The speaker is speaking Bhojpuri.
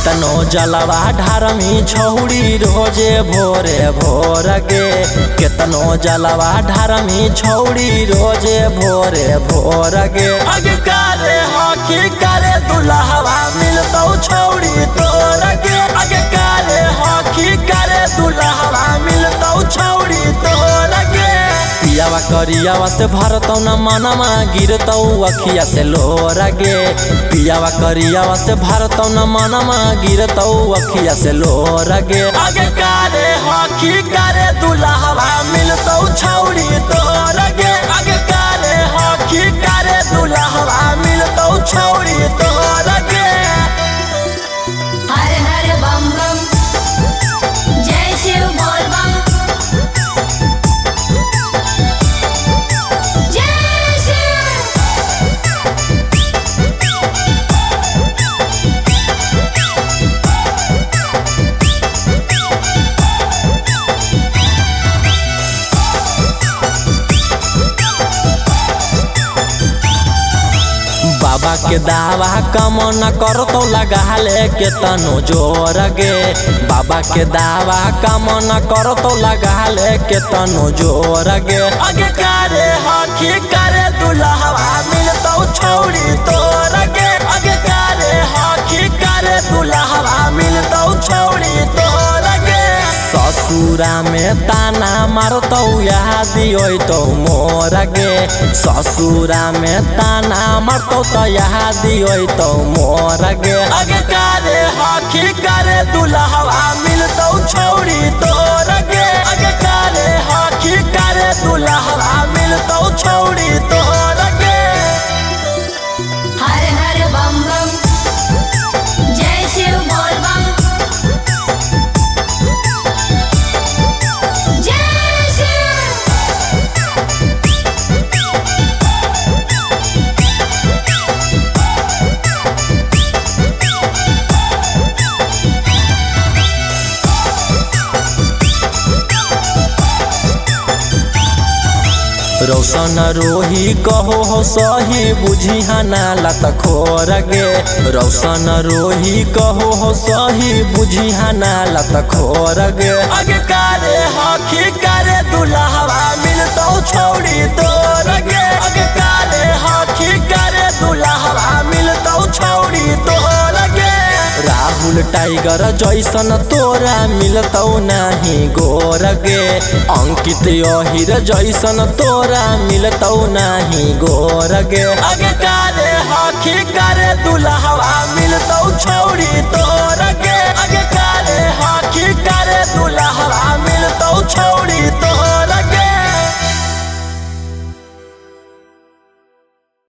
केतनो जलवा ढारमी छौड़ी रोजे भोरे भोर गे। केतनो जलवा ढारमी छौड़ी रोजे भोरे भोर गे। अगे करे हकी करे दुल्हवा मिलतौ छौड़ी तोर गे। अगे करे हकी करे दुल्हवा मिलतौ छौड़ी तोर गे। पियावा करियावा से भरतौ न मनमा गिरतौ अखिया से लोर गे। पियावा करियावा से भरतौ न मनमा गिरतौ अखिया से लोर गे। अगे करे हकी करे दुल्हवा मिलतौ छौड़ी तोर गे। अगे करे हकी करे दुल्हवा मिलतौ छौड़ी तोर गे। हर हर बम बम जय शिव बोल बम जय शिव। बाबा के दावा कम न करतौ लगा ले केतनो जोर गे। बाबा के दावा कम न करतौ लगा ले केतनो जोर गे। अगे करे हकी करे दुल्हवा मिलतौ छौड़ी तोर गे। अगे करे हकी करे दुल्हवा मिलतौ छौड़ी तोर गे। ससुरा में ताना मारतौ यादी होइतौ मोर गे। ससुरा में ताना मारतौ त यादी होइतौ मोर गे। अगे करे हकी करे दुल्हवा मिलतौ छौड़ी तोर गे। अगे करे हकी करे दुल्हवा मिलतौ छौड़ी तोर गे। हर हर बम बम जय शिव बोल बम जय शिव। रौशन रोही कहो हो सही बुझिहा ना लत खोर गे। रौशन रोही कहो हो सही बुझिहा ना लत खोर गे। अगे करे हकी करे दुल्हवा मिलतौ छौड़ी तोर गे। अगे करे हकी करे दुल्हवा मिलतौ छौड़ी तोर गे। राहुल टाइगर जैसन तोरा मिलतौ नाही गोर गे। अंकित अहिर जैसन तोरा मिलतौ नाही गोर गे। अगे करे हकी करे दुल्हवा मिलतौ छौड़ी तोर गे।